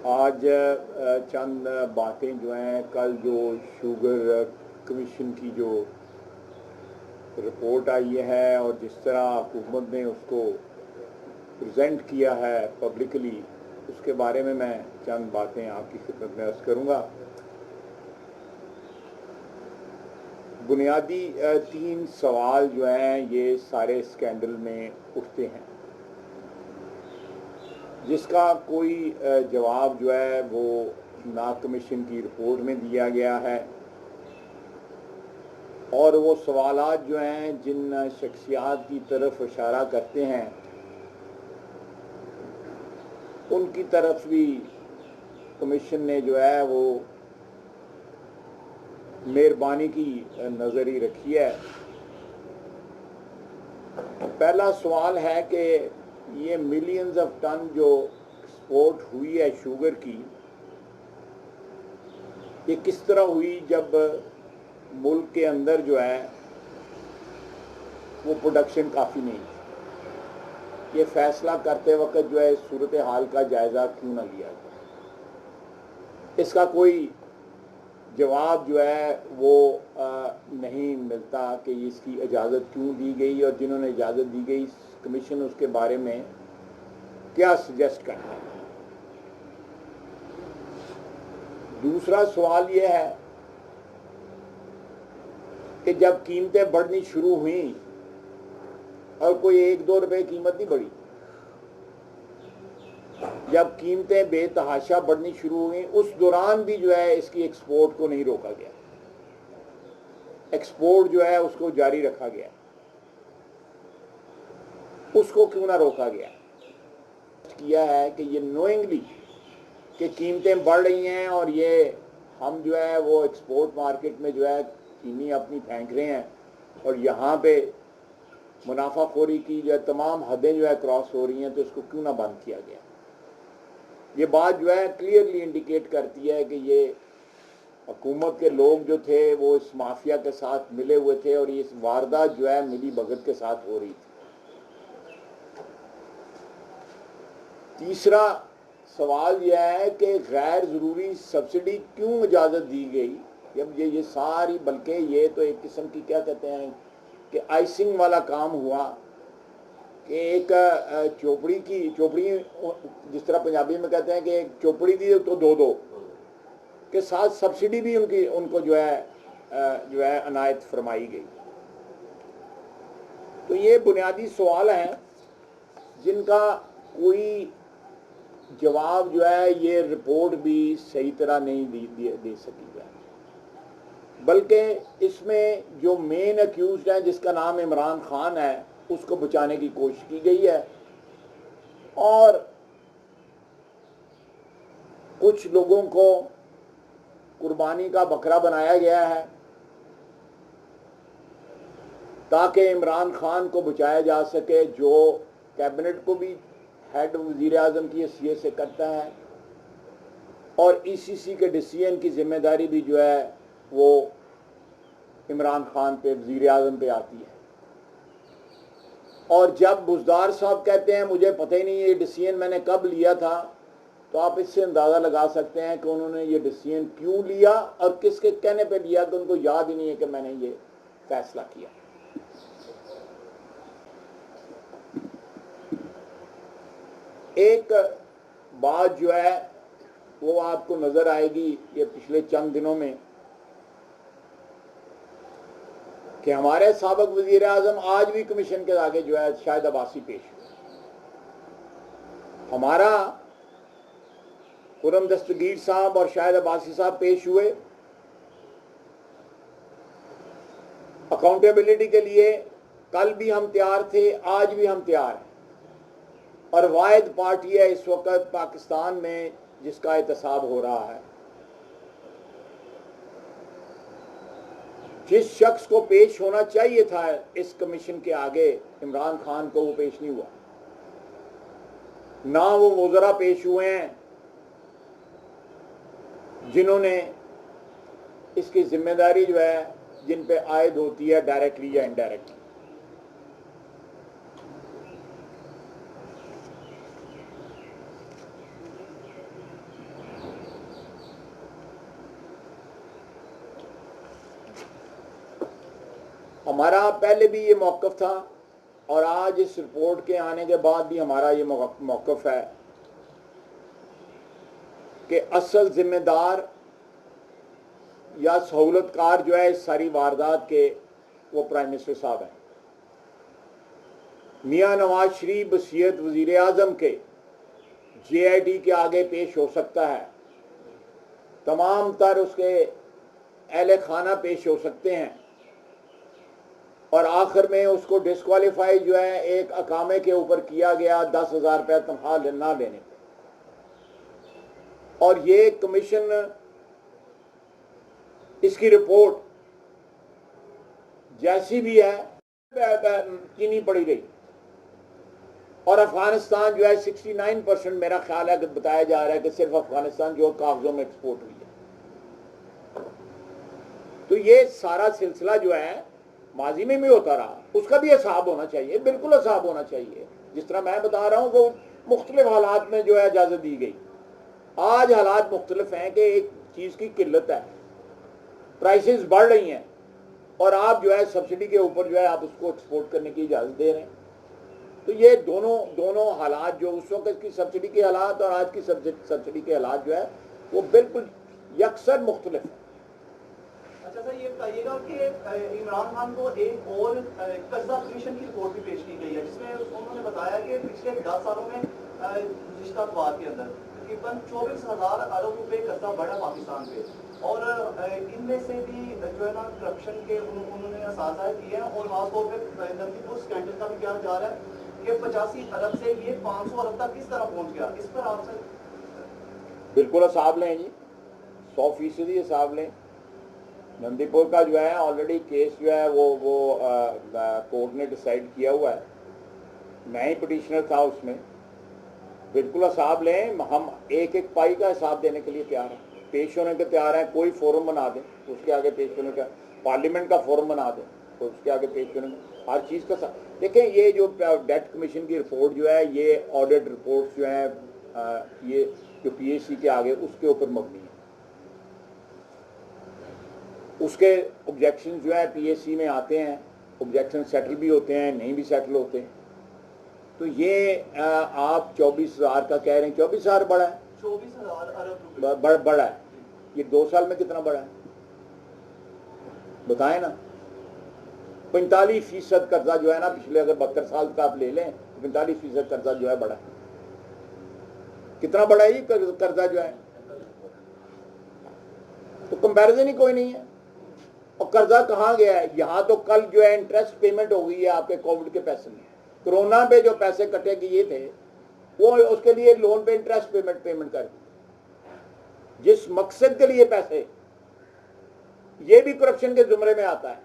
आज चंद बातें जो हैं, कल जो शुगर कमीशन की जो रिपोर्ट आई है और जिस तरह हुकूमत ने उसको प्रेजेंट किया है पब्लिकली, उसके बारे में मैं चंद बातें आपकी खिदमत में अर्ज करूँगा। बुनियादी 3 सवाल जो हैं ये सारे स्कैंडल में उठते हैं, जिसका कोई जवाब जो है वो ना कमीशन की रिपोर्ट में दिया गया है, और वो सवालात जो हैं जिन शख्सियात की तरफ इशारा करते हैं उनकी तरफ भी कमीशन ने जो है वो मेहरबानी की नज़र ही रखी है। पहला सवाल है कि ये मिलियंस ऑफ टन जो एक्सपोर्ट हुई है शुगर की, ये किस तरह हुई जब मुल्क के अंदर जो है वो प्रोडक्शन काफ़ी नहीं थी। ये फैसला करते वक्त जो है सूरत हाल का जायज़ा क्यों ना लिया गया, इसका कोई जवाब जो है वो नहीं मिलता कि इसकी इजाज़त क्यों दी गई और जिन्होंने इजाज़त दी गई कमीशन उसके बारे में क्या सजेस्ट करता है। दूसरा सवाल ये है कि जब कीमतें बढ़नी शुरू हुई और कोई 1-2 रुपए कीमत नहीं बढ़ी, जब कीमतें बेतहाशा बढ़नी शुरू हुई उस दौरान भी जो है इसकी एक्सपोर्ट को नहीं रोका गया, एक्सपोर्ट जो है उसको जारी रखा गया। उसको क्यों ना रोका गया? किया है कि ये नोइंगली कि कीमतें बढ़ रही हैं और ये हम जो है वो एक्सपोर्ट मार्केट में जो है चीनी अपनी फेंक रहे हैं और यहाँ पे मुनाफाखोरी की जो है तमाम हदें जो है क्रॉस हो रही हैं, तो इसको क्यों ना बंद किया गया। ये बात जो है क्लियरली इंडिकेट करती है कि ये हुकूमत के लोग जो थे वो इस माफिया के साथ मिले हुए थे और ये इस वारदात जो है मिली भगत के साथ हो रही थी। तीसरा सवाल यह है कि गैर ज़रूरी सब्सिडी क्यों इजाज़त दी गई जब ये सारी, बल्कि ये तो एक किस्म की क्या कहते हैं कि आइसिंग वाला काम हुआ कि एक चोपड़ी जिस तरह पंजाबी में कहते हैं कि एक चोपड़ी दी तो दो के साथ सब्सिडी भी उनको जो है अनायत फरमाई गई। तो ये बुनियादी सवाल हैं जिनका कोई जवाब जो है ये रिपोर्ट भी सही तरह नहीं दे सकी है, बल्कि इसमें जो मेन अक्यूज्ड है जिसका नाम इमरान खान है उसको बचाने की कोशिश की गई है और कुछ लोगों को कुर्बानी का बकरा बनाया गया है ताकि इमरान खान को बचाया जा सके, जो कैबिनेट को भी हेड वज़ीर आज़म की हैसियत से करता है और ईसीसी के डिसीजन की जिम्मेदारी भी जो है वो इमरान खान पे, वज़ीर आज़म पे आती है। और जब बुज़दार साहब कहते हैं मुझे पता ही नहीं ये डिसीजन मैंने कब लिया था, तो आप इससे अंदाज़ा लगा सकते हैं कि उन्होंने ये डिसीजन क्यों लिया और किसके कहने पे लिया कि उनको याद ही नहीं है कि मैंने ये फैसला किया। एक बात जो है वो आपको नज़र आएगी ये पिछले चंद दिनों में कि हमारे साबिक वज़ीर आज़म आज भी कमीशन के आगे जो है शाहिद अब्बासी पेश हुए। हमारा खुर्रम दस्तगीर साहब और शाहिद अब्बासी साहब पेश हुए अकाउंटेबिलिटी के लिए। कल भी हम तैयार थे, आज भी हम तैयार हैं और वाहिद पार्टी है इस वक्त पाकिस्तान में जिसका एहतसाब हो रहा है। जिस शख्स को पेश होना चाहिए था इस कमीशन के आगे, इमरान खान को, वो पेश नहीं हुआ। ना वो वज़रा पेश हुए हैं जिन्होंने इसकी जिम्मेदारी जो है जिन पे आयद होती है डायरेक्टली या इनडायरेक्टली। हमारा पहले भी ये मौक़िफ़ था और आज इस रिपोर्ट के आने के बाद भी हमारा ये मौक़िफ़ है कि असल जिम्मेदार या सहूलतकार जो है इस सारी वारदात के वो प्राइम मिनिस्टर साहब हैं। मियां नवाज शरीफ बसीयत वज़ीर आज़म के JIT के आगे पेश हो सकता है, तमाम तर उसके अहले खाना पेश हो सकते हैं और आखिर में उसको डिस्क्वालीफाई जो है एक अकामे के ऊपर किया गया 10,000 रुपये तनख्वाह ना लेने पे। और ये कमीशन इसकी रिपोर्ट जैसी भी है चीनी पड़ी रही और अफगानिस्तान जो है 69% मेरा ख्याल है कि बताया जा रहा है कि सिर्फ अफगानिस्तान जो कागजों में एक्सपोर्ट हुई है। तो ये सारा सिलसिला जो है माजी में भी होता रहा, उसका भी हिसाब होना चाहिए, बिल्कुल हिसाब होना चाहिए। जिस तरह मैं बता रहा हूँ वो मुख्तलिफ हालात में जो है इजाज़त दी गई। आज हालात मुख्तलिफ हैं कि एक चीज़ की किल्लत है, प्राइसेस बढ़ रही हैं और आप जो है सब्सिडी के ऊपर जो है आप उसको एक्सपोर्ट करने की इजाज़त दे रहे हैं। तो ये दोनों हालात जो उस वक्त की सब्सिडी के हालात और आज की सब्सिडी के हालात जो है वो बिल्कुल यकसर मुख्तलिफ है। अच्छा सर, ये बताइएगा कि इमरान खान को एक और कर्जा कमीशन की रिपोर्ट भी पेश की गई है जिसमें उन्होंने बताया कि पिछले 10 सालों में गुज़िश्ता अखबार के अंदर तकरीबन 24,000 अरब रुपए कर्जा बढ़ा पाकिस्तान पे और इनमें से भी जो है ना करप्शन के उन्होंने असासा किए हैं और खासतौर पर नंदीपुर स्कैंडल का भी क्या जा रहा है कि 85 अरब से ये 500 अरब तक किस तरह पहुंच गया, इस पर आप सर बिल्कुल हिसाब लें जी, 100% हिसाब लें। नंदीपुर का जो है ऑलरेडी केस जो है वो कोर्ट ने डिसाइड किया हुआ है, मैं ही पिटिशनर था उसमें। बिल्कुल हिसाब लें, हम एक एक पाई का हिसाब देने के लिए तैयार हैं, पेश होने के तैयार हैं। कोई फोरम बना दें उसके आगे पेश होने का, पार्लियामेंट का फोरम बना दें तो उसके आगे पेश होने का, हर चीज़ का देखें। ये जो डेट कमीशन की रिपोर्ट जो है ये ऑडिट रिपोर्ट जो है ये जो PAC के आगे उसके ऊपर मबनी है। उसके ऑब्जेक्शन जो है PAC में आते हैं, ऑब्जेक्शन सेटल भी होते हैं, नहीं भी सेटल होते हैं। तो ये आप 24,000 का कह रहे हैं, 24,000 बड़ा है, 24,000 अरब रुपए बड़ा है। ये 2 साल में कितना बड़ा है बताएं ना। 45% कर्जा जो है ना पिछले अगर 72 साल का आप ले लें तो 45% कर्जा जो है बड़ा है। कितना बड़ा है ये कर्जा जो है, तो कंपैरिजन ही कोई नहीं है। और कर्जा कहाँ गया है, यहाँ तो कल जो है इंटरेस्ट पेमेंट हो गई है आपके कोविड के पैसे में। कोरोना पे जो पैसे कटे किए थे वो उसके लिए लोन पे इंटरेस्ट पेमेंट कर दी। जिस मकसद के लिए पैसे, ये भी करप्शन के जुमरे में आता है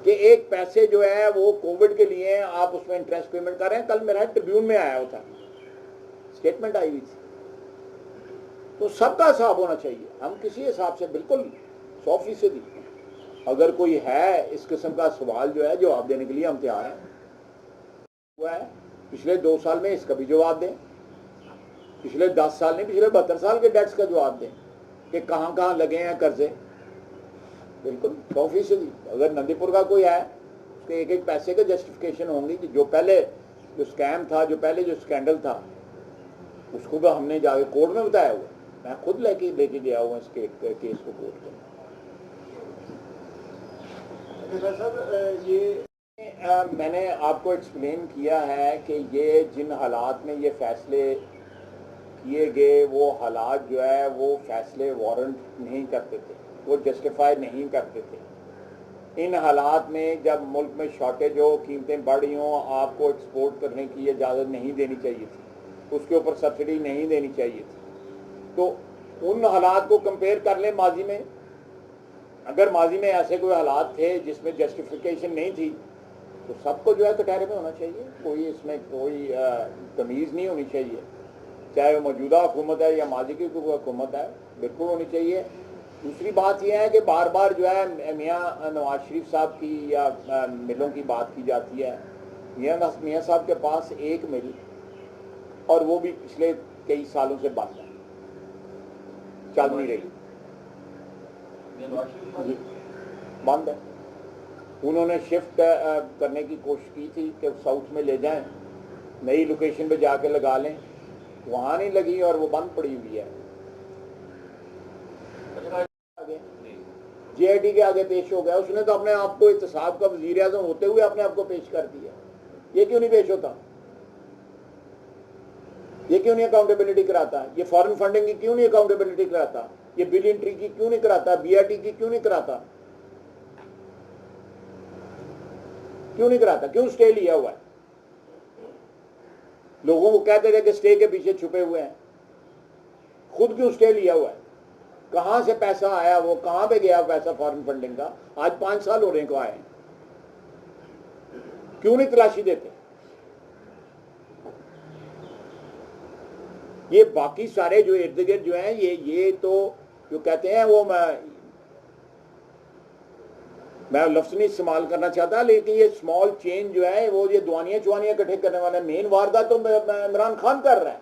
कि एक पैसे जो है वो कोविड के लिए आप उसमें इंटरेस्ट पेमेंट कर रहे हैं। कल मेरा ट्रिब्यून में आया होता, स्टेटमेंट आई हुई थी। तो सबका हिसाब होना चाहिए। हम किसी हिसाब से बिल्कुल 100% अगर कोई है इस किस्म का सवाल जो है जवाब देने के लिए हम तैयार हैं। हुआ है पिछले 2 साल में इसका भी जवाब दें, पिछले 10 साल नहीं पिछले 72 साल के डेट्स का जवाब दें कि कहाँ कहाँ लगे हैं कर्जे। बिल्कुल 100%। अगर नंदीपुर का कोई है उसके एक एक पैसे के जस्टिफिकेशन होंगी कि जो पहले जो स्कैम था, जो पहले जो स्कैंडल था उसको भी हमने जाके कोर्ट में बताया हुआ। मैं खुद लेके गया हुआ इस केस को कोर्ट में। सर ये मैंने आपको एक्सप्लेन किया है कि ये जिन हालात में ये फैसले किए गए वो हालात जो है वो फैसले वारंट नहीं करते थे, वो जस्टिफाई नहीं करते थे। इन हालात में जब मुल्क में शॉर्टेज हो, कीमतें बढ़ रही हों, आपको एक्सपोर्ट करने की इजाज़त नहीं देनी चाहिए थी, उसके ऊपर सब्सिडी नहीं देनी चाहिए थी। तो उन हालात को कंपेयर कर लें माजी में। अगर माजी में ऐसे कोई हालात थे जिसमें जस्टिफिकेशन नहीं थी तो सबको जो है कटहरे में होना चाहिए। कोई इसमें कोई तमीज़ नहीं होनी चाहिए, चाहे वो मौजूदा हुकूमत है या माजी की हुकूमत है, बिल्कुल होनी चाहिए। दूसरी बात यह है कि बार बार जो है मियाँ नवाज शरीफ साहब की या मिलों की बात की जाती है। मियाँ साहब के पास एक मिल और वो भी पिछले कई सालों से बंद है, चल नहीं रही। बंद है। उन्होंने शिफ्ट करने की कोशिश की थी कि साउथ में ले जाएं, नई लोकेशन पे जाके लगा लें, वहाँ नहीं लगी और वो बंद पड़ी हुई है। JIT के आगे पेश हो गया, उसने तो अपने आप को इत्तेसाब का वजीर आज़म होते हुए अपने आप को पेश कर दिया। ये क्यों नहीं पेश होता? ये क्यों नहीं अकाउंटेबिलिटी कराता? ये फॉरेन फंडिंग की क्यों नहीं अकाउंटेबिलिटी कराता? ये बिल एंट्री की क्यों नहीं कराता? BRT की क्यों नहीं कराता? क्यों नहीं कराता? क्यों स्टे लिया हुआ है? लोगों को कहते थे कि स्टे के पीछे छुपे हुए हैं, खुद क्यों स्टे लिया हुआ है? कहां से पैसा आया, वो कहां पे गया पैसा फॉरेन फंडिंग का? आज 5 साल हो रहे हैं को आए, क्यों नहीं तलाशी देते? ये बाकी सारे जो इर्द गिर्द जो हैं, ये तो जो कहते हैं वो मैं लफ्ज नहीं इस्तेमाल करना चाहता, लेकिन ये स्मॉल चेंज जो है वो ये दुआनियां चुआनियां इकट्ठे करने वाला मेन वारदात तो इमरान खान कर रहा है।